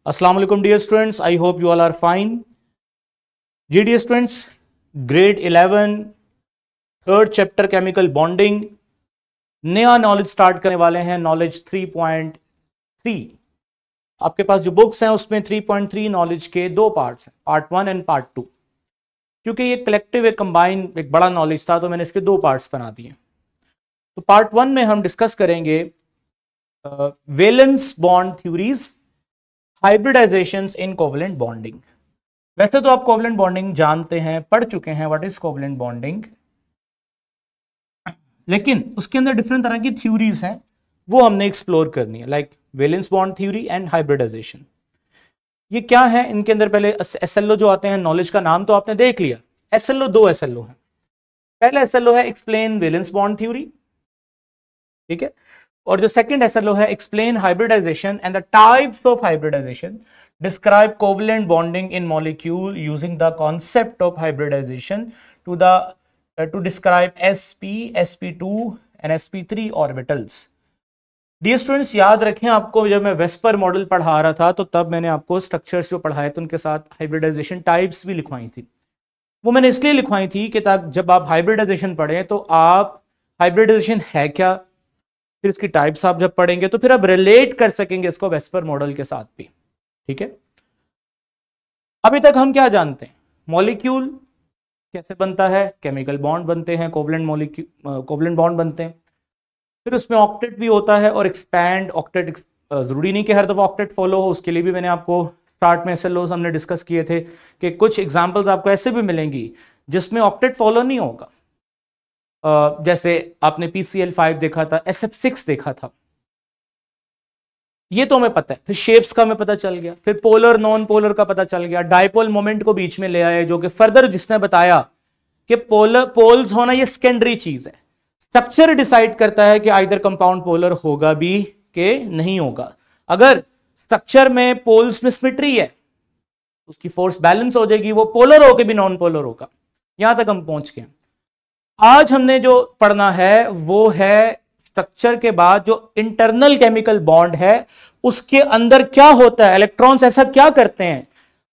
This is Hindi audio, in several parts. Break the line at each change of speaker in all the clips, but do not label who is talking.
Assalamu alaikum dear students, I hope you all are fine. जी dear students, grade 11 third chapter chemical bonding नया नॉलेज स्टार्ट करने वाले हैं, नॉलेज 3.3। आपके पास जो बुक्स हैं उसमें 3.3 नॉलेज के दो पार्ट्स हैं, पार्ट 1 एंड पार्ट 2। क्योंकि ये कलेक्टिव एक कंबाइन एक बड़ा नॉलेज था तो मैंने इसके दो पार्ट्स बना दिए। तो पार्ट 1 में हम डिस्कस करेंगे वैलेंस बॉन्ड थ्योरीज, हाइब्रिडाइजेशंस इन कोवलेंट बॉन्डिंग। वैसे तो आप कोवलेंट बॉन्डिंग जानते हैं, पढ़ चुके हैं व्हाट इज कोवलेंट बॉन्डिंग, लेकिन उसके अंदर डिफरेंट तरह की थ्योरीज हैं, वो हमने एक्सप्लोर करनी है, like valence bond theory and hybridisation. ये क्या है, इनके अंदर पहले एसएलओ जो आते हैं, नॉलेज का नाम तो आपने देख लिया। एसएलओ दो एसएलओ हैं। पहला एसएलओ है एक्सप्लेन वैलेंस बॉन्ड थ्योरी, ठीक है, और जो सेकंड एसएलओ है explain hybridisation and the types of hybridisation, describe covalent bonding in molecule using the concept of hybridisation to describe sp, sp2 and sp3 orbitals। Dear students, याद रखें, आपको जब मैं वेस्पर मॉडल पढ़ा रहा था तो तब मैंने आपको स्ट्रक्चर्स जो पढ़ाए थे उनके साथ हाइब्रिडाइजेशन टाइप्स भी लिखवाई थी। वो मैंने इसलिए लिखवाई थी कि ताकि जब आप हाइब्रिडाइजेशन पढ़ें तो आप हाइब्रिडाइजेशन है क्या, फिर इसकी टाइप्स आप जब पढ़ेंगे तो फिर आप रिलेट कर सकेंगे इसको वेस्पर मॉडल के साथ भी, ठीक है। अभी तक हम क्या जानते हैं, मॉलिक्यूल कैसे बनता है, केमिकल बॉन्ड बनते हैं, कोवलेंट बॉन्ड बनते हैं, फिर उसमें ऑक्टेट भी होता है और एक्सपैंड ऑक्टेट। जरूरी नहीं कि हर दफा ऑक्टेट फॉलो हो, उसके लिए भी मैंने आपको स्टार्ट में एसएलओस हमने डिस्कस किए थे कि कुछ एग्जांपल्स आपको ऐसे भी मिलेंगी जिसमें ऑक्टेट फॉलो नहीं होगा। जैसे आपने PCl5 देखा था, SF6 देखा था, ये तो हमें पता है। फिर शेप्स का हमें पता चल गया, फिर पोलर नॉन पोलर का पता चल गया, डायपोल मोमेंट को बीच में ले आए, जो कि फर्दर जिसने बताया कि पोल्स होना ये सेकेंडरी चीज है, स्ट्रक्चर डिसाइड करता है कि आइदर कंपाउंड पोलर होगा भी कि नहीं होगा। अगर स्ट्रक्चर में पोल्स में सिमेट्री है उसकी फोर्स बैलेंस हो जाएगी, वो पोलर होकर भी नॉन पोलर होगा। यहां तक हम पहुंच गए। आज हमने जो पढ़ना है वो है स्ट्रक्चर के बाद जो इंटरनल केमिकल बॉन्ड है उसके अंदर क्या होता है, इलेक्ट्रॉन्स ऐसा क्या करते हैं,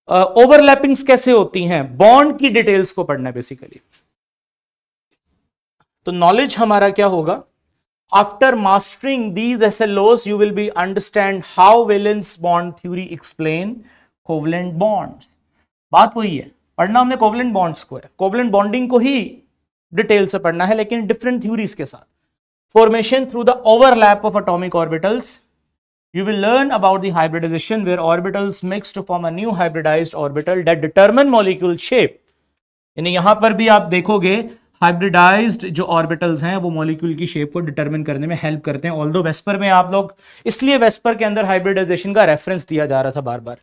ओवरलैपिंग्स कैसे होती हैं, बॉन्ड की डिटेल्स को पढ़ना है बेसिकली। तो नॉलेज हमारा क्या होगा, after mastering these SLOs you will be understand how valence bond theory explain covalent bonds. बात वही है, पढ़ना हमने कोवलेंट बॉन्ड्स को है, कोवलेंट बॉन्डिंग को ही डिटेल से पढ़ना है, लेकिन डिफरेंट थ्योरीज के साथ। Formation through the overlap of atomic orbitals. You will learn about the hybridization where orbitals mix to form a new hybridized orbital that determine molecule shape. यानी यहां पर भी आप देखोगे हाइब्रिडाइज्ड जो ऑर्बिटल्स हैं वो मॉलिक्यूल की शेप को डिटरमिन करने में हेल्प करते हैं। ऑल्दो वेस्पर में आप लोग, इसलिए वेस्पर के अंदर हाइब्रिडाइजेशन का रेफरेंस दिया जा रहा था बार बार।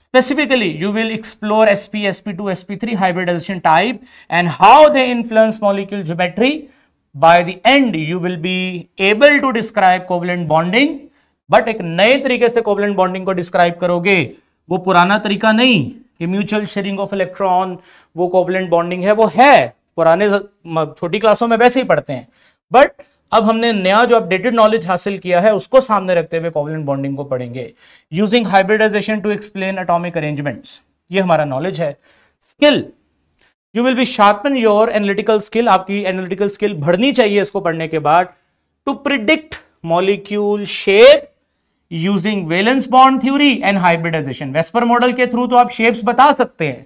Specifically, you will explore sp, sp2, sp3 hybridization type and how they influence molecule geometry. By the end you will be able to describe covalent bonding, but एक नए तरीके से covalent bonding को डिस्क्राइब करोगे, वो पुराना तरीका नहीं कि म्यूचुअल शेयरिंग ऑफ इलेक्ट्रॉन वो कोवलेंट बॉन्डिंग है, वो है पुराने छोटी क्लासों में वैसे ही पढ़ते हैं, बट अब हमने नया जो अपडेटेड नॉलेज हासिल किया है उसको सामने रखते हुए कोवलेंट बॉन्डिंग को पढ़ेंगे using hybridisation to explain atomic arrangements. ये हमारा नॉलेज है। Skill, you will be sharpen your analytical skill, आपकी एनालिटिकल स्किल बढ़नी चाहिए इसको पढ़ने के बाद, to predict molecule shape using valence bond theory and hybridisation. VSEPR model के थ्रू तो आप शेप्स बता सकते हैं,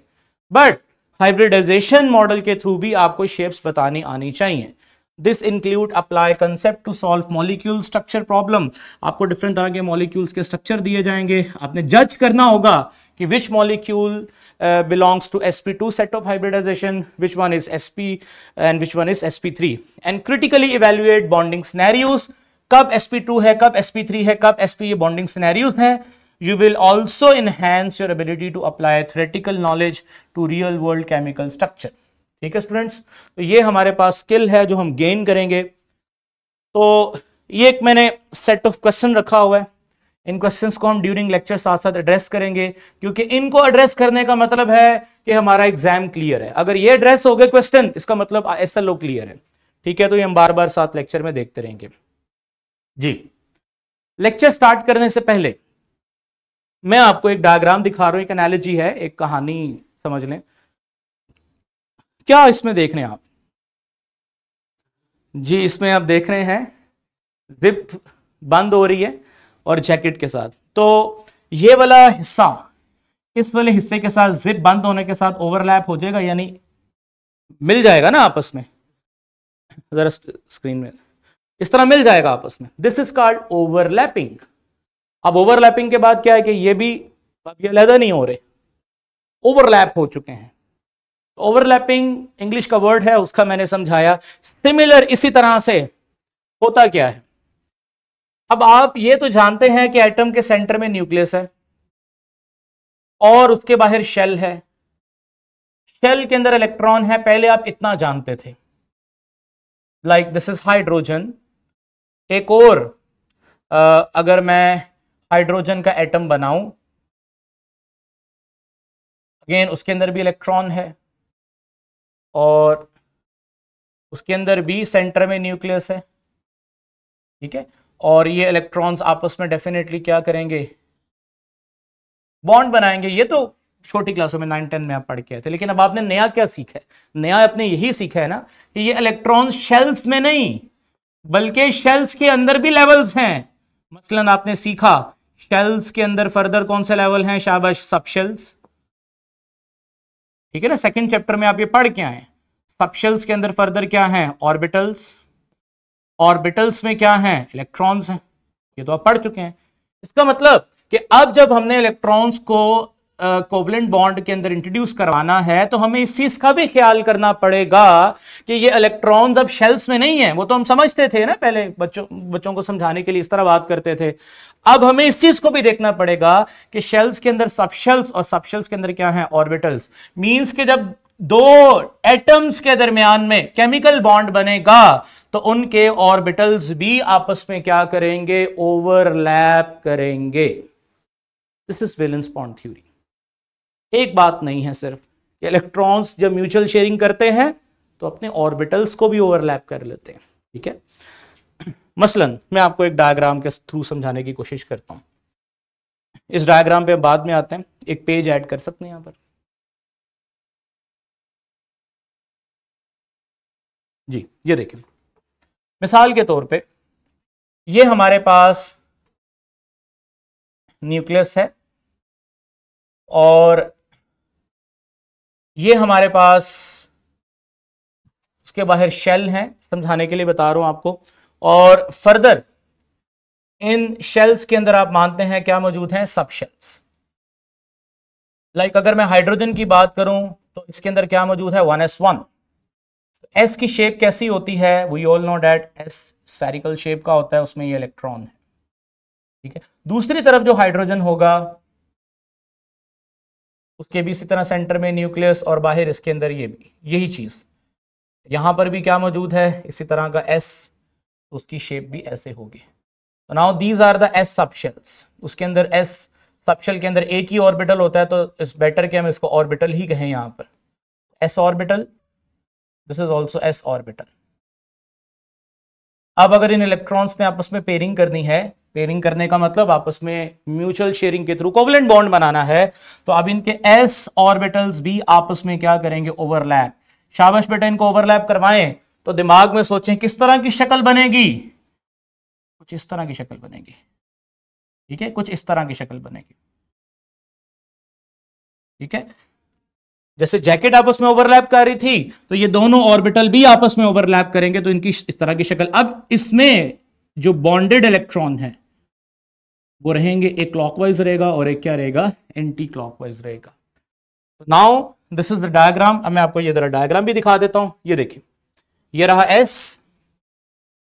बट हाइब्रिडाइजेशन मॉडल के थ्रू भी आपको शेप्स बतानी आनी चाहिए। This include apply concept to solve molecule structure problem. आपको डिफरेंट तरह के मॉलिक्यूल्स के स्ट्रक्चर दिए जाएंगे, आपने जज करना होगा कि which molecule belongs to sp2 set of hybridization, which one is sp and which one is sp3, and critically evaluate bonding scenarios। कब sp2 है, कब sp3 है, कब sp, ये bonding scenarios हैं। You will also enhance your ability to apply theoretical knowledge to real world chemical structure। ठीक है स्टूडेंट्स, तो ये हमारे पास स्किल है जो हम गेन करेंगे। तो ये एक मैंने सेट ऑफ क्वेश्चन रखा हुआ है, इन क्वेश्चंस को हम ड्यूरिंग लेक्चर साथ साथ एड्रेस करेंगे, क्योंकि इनको एड्रेस करने का मतलब है कि हमारा एग्जाम क्लियर है। अगर ये एड्रेस हो गए क्वेश्चन, इसका मतलब एसएलओ क्लियर है, ठीक है। तो ये हम बार बार साथ लेक्चर में देखते रहेंगे जी। लेक्चर स्टार्ट करने से पहले मैं आपको एक डायग्राम दिखा रहा हूं, एक एनालॉजी है, एक कहानी समझ लें। क्या इसमें देख रहे हैं आप जी? इसमें आप देख रहे हैं जिप बंद हो रही है और जैकेट के साथ। तो ये वाला हिस्सा इस वाले हिस्से के साथ जिप बंद होने के साथ ओवरलैप हो जाएगा, यानी मिल जाएगा ना आपस में, जरा स्क्रीन में इस तरह मिल जाएगा आपस में। This is called overlapping. अब ओवरलैपिंग के बाद क्या है कि ये भी अब ये अलग नहीं हो रहे, ओवरलैप हो चुके हैं। ओवरलैपिंग इंग्लिश का वर्ड है, उसका मैंने समझाया। सिमिलर इसी तरह से होता क्या है। अब आप ये तो जानते हैं कि एटम के सेंटर में न्यूक्लियस है और उसके बाहर शेल है, शेल के अंदर इलेक्ट्रॉन है, पहले आप इतना जानते थे। Like this is hydrogen. एक और अगर मैं हाइड्रोजन का एटम बनाऊं, अगेन उसके अंदर भी इलेक्ट्रॉन है और उसके अंदर भी सेंटर में न्यूक्लियस है, ठीक है। और ये इलेक्ट्रॉन्स आपस में डेफिनेटली क्या करेंगे, बॉन्ड बनाएंगे। ये तो छोटी क्लासों में 9-10 में आप पढ़ के आए थे, लेकिन अब आपने नया क्या सीखा है? नया आपने यही सीखा है ना कि ये इलेक्ट्रॉन्स शेल्स में नहीं बल्कि शेल्स के अंदर भी लेवल्स हैं। मसलन आपने सीखा शेल्स के अंदर फर्दर कौन से लेवल हैं? शाबाश, सबशेल्स, ठीक है ना। सेकंड चैप्टर में आप ये पढ़ के आए। सबशेल्स के अंदर फर्दर क्या है? ऑर्बिटल्स। ऑर्बिटल्स में क्या है? इलेक्ट्रॉन्स हैं। ये तो आप पढ़ चुके हैं। इसका मतलब कि अब जब हमने इलेक्ट्रॉन्स को कोवलेंट बॉन्ड के अंदर इंट्रोड्यूस करवाना है तो हमें इस चीज का भी ख्याल करना पड़ेगा कि ये इलेक्ट्रॉन्स अब शेल्स में नहीं है। वो तो हम समझते थे ना, पहले बच्चों को समझाने के लिए इस तरह बात करते थे। अब हमें इस चीज को भी देखना पड़ेगा कि शेल्स के अंदर सबशेल्स और सबशेल्स के अंदर क्या है? ऑर्बिटल्स। मींस कि जब दो एटम्स के दरमियान में केमिकल बॉन्ड बनेगा तो उनके ऑर्बिटल्स भी आपस में क्या करेंगे? ओवरलैप करेंगे। This is valence bond theory. एक बात नहीं है सिर्फ कि इलेक्ट्रॉन्स जब म्यूचुअल शेयरिंग करते हैं तो अपने ऑर्बिटल्स को भी ओवरलैप कर लेते हैं, ठीक है। मसलन मैं आपको एक डायग्राम के थ्रू समझाने की कोशिश करता हूं। इस डायग्राम पे बाद में आते हैं। एक पेज ऐड कर सकते हैं यहां पर जी। ये देखिए, मिसाल के तौर पे ये हमारे पास न्यूक्लियस है और ये हमारे पास उसके बाहर शेल है, समझाने के लिए बता रहा हूं आपको। और फर्दर इन शेल्स के अंदर आप मानते हैं क्या मौजूद हैं? सब शेल्स। लाइक अगर मैं हाइड्रोजन की बात करूं तो इसके अंदर क्या मौजूद है? 1s1। एस की शेप कैसी होती है? We all know that s spherical shape का होता है, उसमें ये इलेक्ट्रॉन है, ठीक है। दूसरी तरफ जो हाइड्रोजन होगा उसके भी इसी तरह सेंटर में न्यूक्लियस और बाहर इसके अंदर ये भी यही चीज। यहां पर भी क्या मौजूद है? इसी तरह का एस, उसकी शेप भी ऐसे होगी। Now these are the s subshells. उसके अंदर एस सबशेल के अंदर एक ही ऑर्बिटल होता है, तो इट्स बेटर कि हम इसको ऑर्बिटल ही कहें यहां पर। S orbital, this is also S orbital. अब अगर इन इलेक्ट्रॉन्स ने आपस में पेयरिंग करनी है, पेयरिंग करने का मतलब आपस में म्यूचुअल शेयरिंग के थ्रू कोवलेंट बॉन्ड बनाना है, तो अब इनके एस ऑर्बिटल्स भी आपस में क्या करेंगे? ओवरलैप। शाबाश बेटा, इनको ओवरलैप करवाएं तो दिमाग में सोचें किस तरह की शक्ल बनेगी। कुछ इस तरह की शक्ल बनेगी, ठीक है, कुछ इस तरह की शक्ल बनेगी, ठीक है। जैसे जैकेट आपस में ओवरलैप कर रही थी तो ये दोनों ऑर्बिटल भी आपस में ओवरलैप करेंगे, तो इनकी इस तरह की शक्ल। अब इसमें जो बॉन्डेड इलेक्ट्रॉन है वो रहेंगे, एक क्लॉकवाइज रहेगा और एक क्या रहेगा? एंटी क्लॉकवाइज रहेगा। Now this is the diagram. अब मैं आपको ये जरा डायग्राम भी दिखा देता हूं। ये देखिए, ये रहा एस,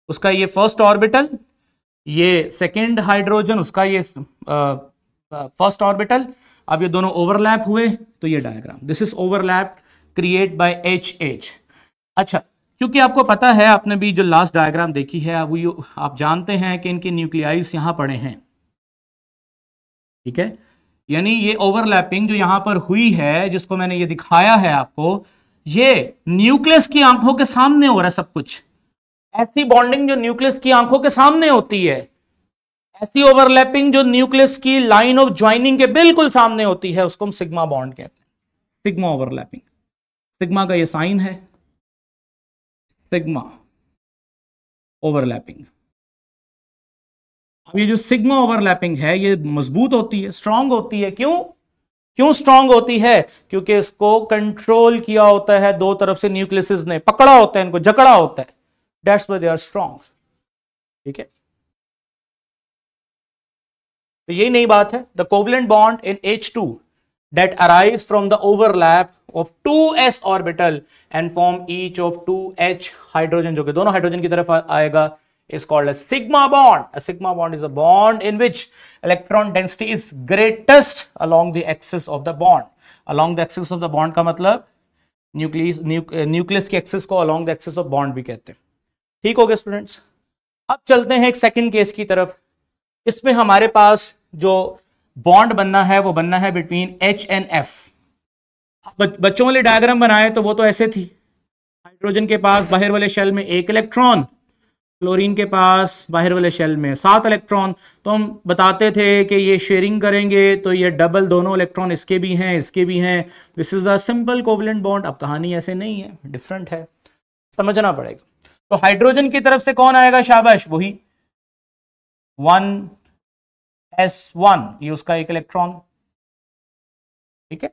उसका ये फर्स्ट ऑर्बिटल, ये सेकेंड हाइड्रोजन, उसका ये फर्स्ट ऑर्बिटल। अब ये दोनों ओवरलैप हुए तो ये diagram, this is overlap create by H. अच्छा, क्योंकि आपको पता है, आपने भी जो लास्ट डायग्राम देखी है वो आप जानते हैं कि इनके न्यूक्लियाइस यहां पड़े हैं, ठीक है। यानी ये ओवरलैपिंग जो यहां पर हुई है, जिसको मैंने ये दिखाया है आपको, ये न्यूक्लियस की आंखों के सामने हो रहा है सब कुछ। ऐसी बॉन्डिंग जो न्यूक्लियस की आंखों के सामने होती है, ऐसी ओवरलैपिंग जो न्यूक्लियस की लाइन ऑफ ज्वाइनिंग के बिल्कुल सामने होती है उसको हम सिग्मा बॉन्ड कहते हैं, सिग्मा ओवरलैपिंग। सिग्मा का ये साइन है, सिग्मा ओवरलैपिंग। अब ये जो सिग्मा ओवरलैपिंग है ये मजबूत होती है, स्ट्रांग होती है। क्यों स्ट्रांग होती है? क्योंकि इसको कंट्रोल किया होता है दो तरफ से न्यूक्लियस ने, पकड़ा होता है, इनको जकड़ा होता है, that's why they are strong. ठीक है, तो यही नई बात है। The covalent bond in H2 that arise from the overlap of 2s orbital and form each of 2h hydrogen, जो कि दोनों हाइड्रोजन की तरफ आएगा, is called a sigma bond. A sigma bond is a bond in which electron density is greatest along the axis of the bond. Along the axis of the bond का मतलब न्यूक्लियस की एक्सिस को along the axis of bond भी कहते हैं। ठीक हो गया स्टूडेंट्स। अब चलते हैं एक सेकंड केस की तरफ। इसमें हमारे पास जो बॉन्ड बनना है वो बनना है बिटवीन H एंड F। बच्चों वाले डायग्राम बनाए तो वो तो ऐसे थी, हाइड्रोजन के पास बाहर वाले शेल में 1 इलेक्ट्रॉन, क्लोरीन के पास बाहर वाले शेल में 7 इलेक्ट्रॉन। तो हम बताते थे कि ये शेयरिंग करेंगे तो ये डबल, दोनों इलेक्ट्रॉन इसके भी हैं इसके भी हैं, this is the simple covalent bond. अब कहानी ऐसे नहीं है, डिफरेंट है, समझना पड़ेगा। तो हाइड्रोजन की तरफ से कौन आएगा? शाबाश, वही 1s1, ये उसका 1 इलेक्ट्रॉन। ठीक है,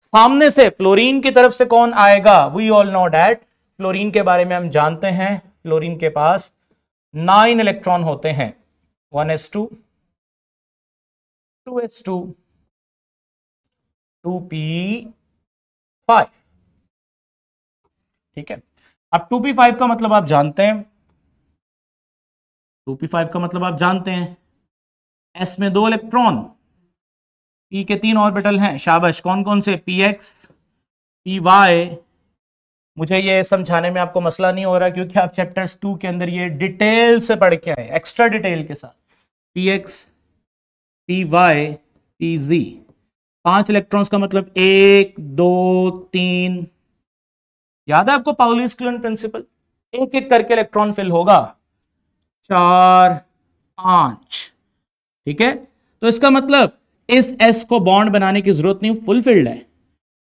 सामने से फ्लोरीन की तरफ से कौन आएगा? We all know that, fluorine के बारे में हम जानते हैं, फ्लोरीन के पास 9 इलेक्ट्रॉन होते हैं, 1s2, 2s2, 2p5। ठीक है, अब 2p5 का मतलब आप जानते हैं, 2p5 का मतलब आप जानते हैं, s में 2 इलेक्ट्रॉन, p के 3 ऑर्बिटल हैं। शाबाश, कौन कौन से? px, py। मुझे ये समझाने में आपको मसला नहीं हो रहा क्योंकि आप चैप्टर्स 2 के अंदर ये डिटेल से पढ़ के आए, एक्स्ट्रा डिटेल के साथ। px, py, pz, 5 इलेक्ट्रॉन्स का मतलब 1 2 3। याद है आपको पाउली's क्लोरीन प्रिंसिपल? एक एक करके इलेक्ट्रॉन फिल होगा, 4 5। ठीक है, तो इसका मतलब इस s को बॉन्ड बनाने की जरूरत नहीं, फुलफिल्ड है।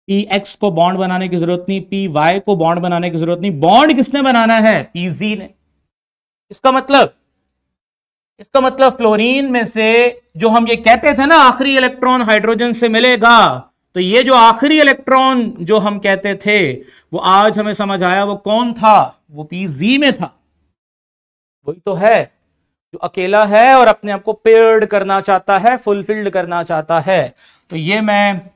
px को बॉन्ड बनाने की जरूरत नहीं, py को बॉन्ड बनाने की जरूरत नहीं, बॉन्ड किसने बनाना है? pz ने। इसका मतलब फ्लोरीन में से जो हम ये कहते थे ना आखिरी इलेक्ट्रॉन हाइड्रोजन से मिलेगा, तो ये जो आखिरी इलेक्ट्रॉन जो हम कहते थे वो आज हमें समझ आया वो कौन था? वो pz में था। वही तो है जो अकेला है और अपने आप को पेयर्ड करना चाहता है, फुलफिल्ड करना चाहता है। तो ये मैं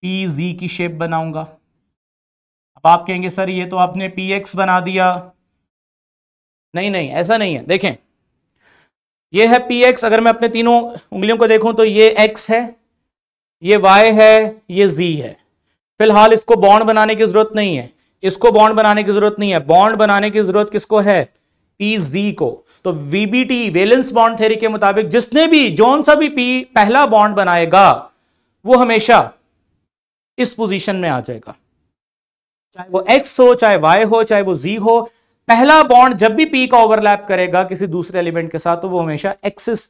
pz की शेप बनाऊंगा। अब आप कहेंगे सर ये तो आपने px बना दिया। नहीं, ऐसा नहीं है। देखें, ये है px, अगर मैं अपने तीनों उंगलियों को देखूं तो ये x है, ये y है, ये z है। फिलहाल इसको बॉन्ड बनाने की जरूरत नहीं है, इसको बॉन्ड बनाने की जरूरत नहीं है। बॉन्ड बनाने की जरूरत किसको है? pz को। तो VBT, वैलेंस बॉन्ड थ्योरी के मुताबिक जिसने भी जौन सा भी p पहला बॉन्ड बनाएगा वो हमेशा इस पोजीशन में आ जाएगा, चाहे वो x हो, चाहे y हो, चाहे वो z हो। पहला बॉन्ड जब भी p का ओवरलैप करेगा किसी दूसरे एलिमेंट के साथ तो वो हमेशा एक्सिस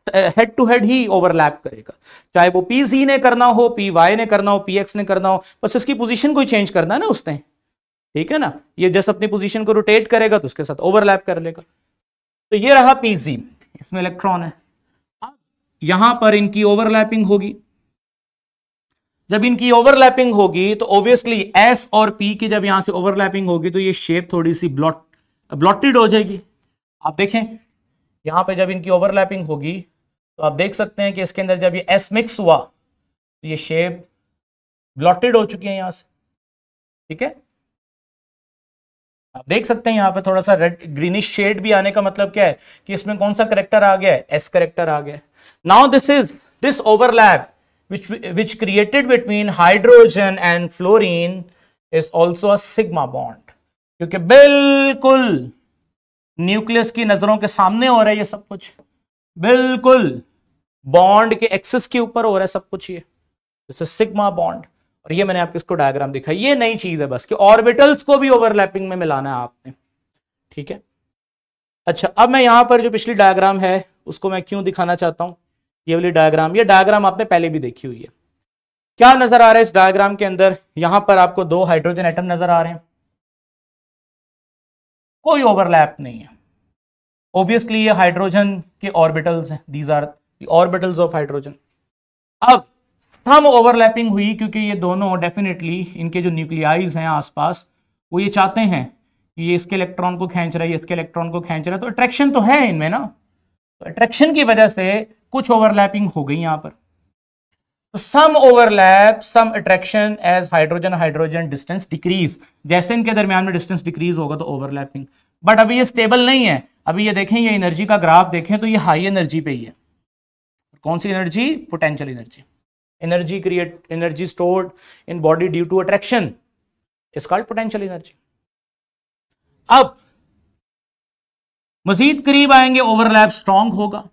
हेड टू हेड ही ओवरलैप करेगा, चाहे वो pz ने करना हो, py ने करना हो, px ने करना हो, बस इसकी पोजीशन को चेंज करना है ना उसने। ठीक है ना, ये जैसे अपनी पोजीशन को रोटेट करेगा तो उसके साथ ओवरलैप कर लेगा। तो ये रहा pz, इसमें इलेक्ट्रॉन है। अब यहां पर इनकी ओवरलैपिंग होगी। जब इनकी ओवरलैपिंग होगी तो ऑब्वियसली s और p की जब यहां से ओवरलैपिंग होगी तो ये शेप थोड़ी सी ब्लॉटेड हो जाएगी। आप देखें यहां पे जब इनकी ओवरलैपिंग होगी तो आप देख सकते हैं कि इसके अंदर जब ये s मिक्स हुआ तो ये शेप ब्लॉटेड हो चुकी है यहां से। ठीक है, आप देख सकते हैं यहां पे थोड़ा सा रेड ग्रीनिश शेड भी आने का मतलब क्या है कि इसमें कौन सा करेक्टर आ गया है? s करेक्टर आ गया। Now this overlap which created between hydrogen and fluorine is also a sigma bond, क्योंकि बिल्कुल न्यूक्लियस की नजरों के सामने हो रहा है ये सब कुछ, बिल्कुल बॉन्ड के एक्सिस के ऊपर हो रहा है सब कुछ। ये दिस इज सिग्मा बॉन्ड। और ये मैंने आपको इसको डायग्राम दिखाया, ये नई चीज है बस कि ऑर्बिटल्स को भी ओवरलैपिंग में मिलाना है आपने। ठीक है, अच्छा अब मैं यहां पर जो पिछली डायग्राम है उसको मैं क्यों दिखाना चाहता हूं। ये वाली डायग्राम, ये डायग्राम आपने पहले भी देखी हुई है। क्या नजर आ रहा है इस डायग्राम के अंदर, यहां पर आपको 2 हाइड्रोजन एटम नजर आ रहे हैं, कोई ओवरलैप नहीं है। ऑब्वियसली ये हाइड्रोजन के ऑर्बिटल्स हैं, these are the orbitals of hydrogen. अब सम ओवरलैपिंग हुई क्योंकि ये दोनों डेफिनेटली इनके जो न्यूक्लियाइज हैं आसपास, वो ये चाहते हैं कि ये इसके इलेक्ट्रॉन को खींच रहा है, ये इसके इलेक्ट्रॉन को खींच रहा है, तो अट्रैक्शन तो है इनमें ना, तो अट्रैक्शन की वजह से कुछ ओवरलैपिंग हो गई यहां पर। तो some overlap some attraction as hydrogen hydrogen distance decrease, जैसे इनके दरमियान में डिस्टेंस डिक्रीज होगा तो ओवरलैपिंग। बट अभी ये स्टेबल नहीं है। अभी ये देखें, ये एनर्जी का ग्राफ देखें तो ये हाई एनर्जी पे ही है। कौन सी energy? Potential energy. Energy create, energy stored in body due to attraction is called potential energy. अब मजीद करीब आएंगे, ओवरलैप स्ट्रांग होगा,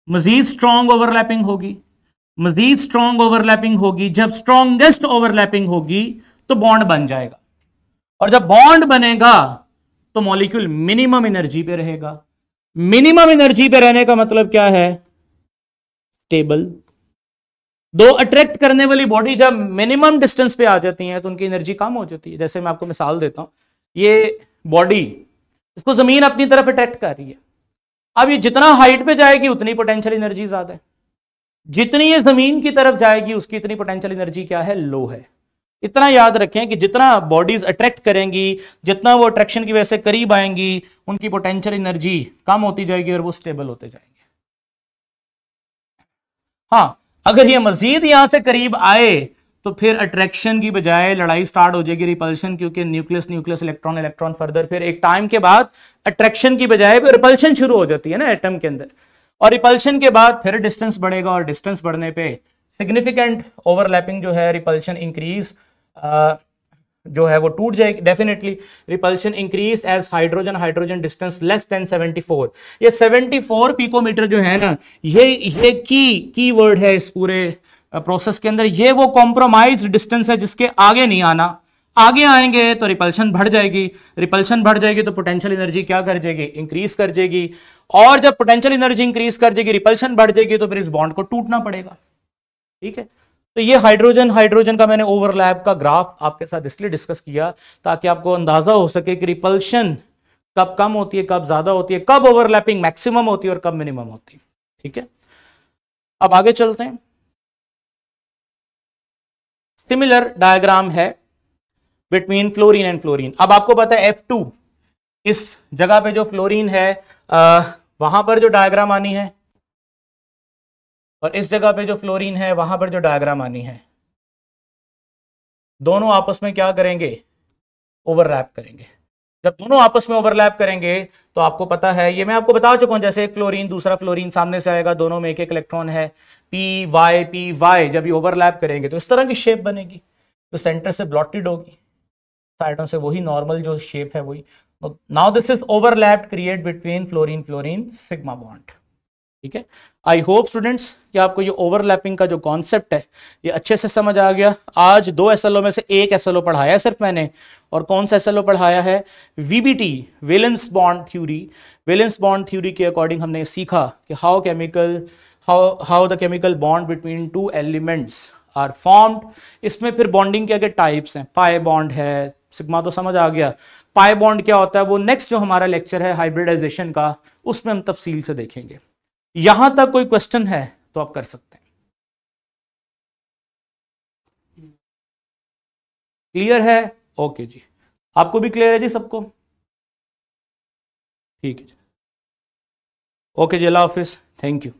मजीद स्ट्रांग ओवरलैपिंग होगी, मजीद स्ट्रांग ओवरलैपिंग होगी। जब स्ट्रांगेस्ट ओवरलैपिंग होगी तो बॉन्ड बन जाएगा, और जब बॉन्ड बनेगा तो मॉलिक्यूल मिनिमम एनर्जी पे रहेगा। मिनिमम एनर्जी पे रहने का मतलब क्या है? स्टेबल। दो अट्रैक्ट करने वाली बॉडी जब मिनिमम डिस्टेंस पे आ जाती हैं तो उनकी एनर्जी कम हो जाती है। जैसे मैं आपको मिसाल देता हूं, ये बॉडी, इसको जमीन अपनी तरफ अट्रैक्ट कर रही है। अब ये जितना हाइट पे जाएगी उतनी पोटेंशियल एनर्जी ज्यादा है, जितनी ये जमीन की तरफ जाएगी उसकी इतनी पोटेंशियल एनर्जी क्या है? लो है। इतना याद रखें कि जितना बॉडीज अट्रैक्ट करेंगी, जितना वो अट्रैक्शन की वजह से करीब आएंगी, उनकी पोटेंशियल एनर्जी कम होती जाएगी और वो स्टेबल होते जाएंगे। हाँ, अगर ये मजीद यहां से करीब आए तो फिर अट्रैक्शन की बजाय लड़ाई स्टार्ट हो जाएगी, रिपल्शन, क्योंकि nucleus nucleus electron electron further, फिर एक टाइम के बाद अट्रैक्शन की बजाय फिर रिपल्शन शुरू हो जाती है ना एटम के अंदर, और रिपल्शन के बाद फिर डिस्टेंस बढ़ेगा, और डिस्टेंस बढ़ने पे सिग्निफिकेंट ओवरलैपिंग जो है, रिपल्शन इंक्रीज जो है वो टूट जाएगी। Definitely repulsion increase as hydrogen hydrogen distance less than 74। ये 74 पिकोमीटर जो है ना, ये की वर्ड है इस पूरे प्रोसेस के अंदर। ये वो कॉम्प्रोमाइज डिस्टेंस है जिसके आगे नहीं आना। आगे आएंगे तो रिपल्शन बढ़ जाएगी, रिपल्शन बढ़ जाएगी तो पोटेंशियल एनर्जी क्या कर जाएगी? इंक्रीज कर जाएगी, और जब पोटेंशियल एनर्जी इंक्रीज कर जाएगी, रिपल्शन बढ़ जाएगी, तो फिर इस बॉन्ड को टूटना पड़ेगा। ठीक है, तो ये हाइड्रोजन हाइड्रोजन का मैंने ओवरलैप का ग्राफ आपके साथ इसलिए डिस्कस किया ताकि आपको अंदाजा हो सके कि रिपल्शन कब कम होती है, कब ज्यादा होती है, कब ओवरलैपिंग मैक्सिमम होती है और कब मिनिमम होती है। ठीक है, अब आगे चलते हैं। सिमिलर डायग्राम है बिटवीन फ्लोरीन एंड फ्लोरीन। अब आपको पता है F2, इस जगह पे जो फ्लोरीन है वहां पर जो डायग्राम आनी है, और इस जगह पे जो फ्लोरीन है वहां पर जो डायग्राम आनी है, दोनों आपस में क्या करेंगे? ओवरलैप करेंगे। जब दोनों आपस में ओवरलैप करेंगे तो आपको पता है, ये मैं आपको बता चुका हूं, जैसे एक फ्लोरीन दूसरा फ्लोरीन सामने से आएगा, दोनों में एक एक इलेक्ट्रॉन है, पी वाई। जब ये ओवरलैप करेंगे तो इस तरह की शेप बनेगी, तो सेंटर से ब्लॉटेड होगी, साइडों से वही नॉर्मल जो शेप है वही। Now this is overlap create between fluorine fluorine sigma bond. ठीक है, आई होप स्टूडेंट्स कि आपको ये ओवरलैपिंग का जो कॉन्सेप्ट है ये अच्छे से समझ आ गया। आज 2 SLO में से एक SLO पढ़ाया है सिर्फ मैंने, और कौन सा SLO पढ़ाया है? VBT, valence bond theory. Valence bond theory के अकॉर्डिंग हमने सीखा कि how the chemical bond between 2 elements are formed. इसमें फिर बॉन्डिंग के आगे टाइप्स हैं, पाई बॉन्ड है, सिग्मा तो समझ आ गया। पाई बॉन्ड क्या होता है वो नेक्स्ट जो हमारा लेक्चर है हाइब्रिडाइजेशन का, उसमें हम तफसील से देखेंगे। यहां तक कोई क्वेश्चन है तो आप कर सकते हैं। क्लियर है? ओके जी, आपको भी क्लियर है जी सबको? ठीक है जी, ओके जी, अल्लाह हाफिज, थैंक यू।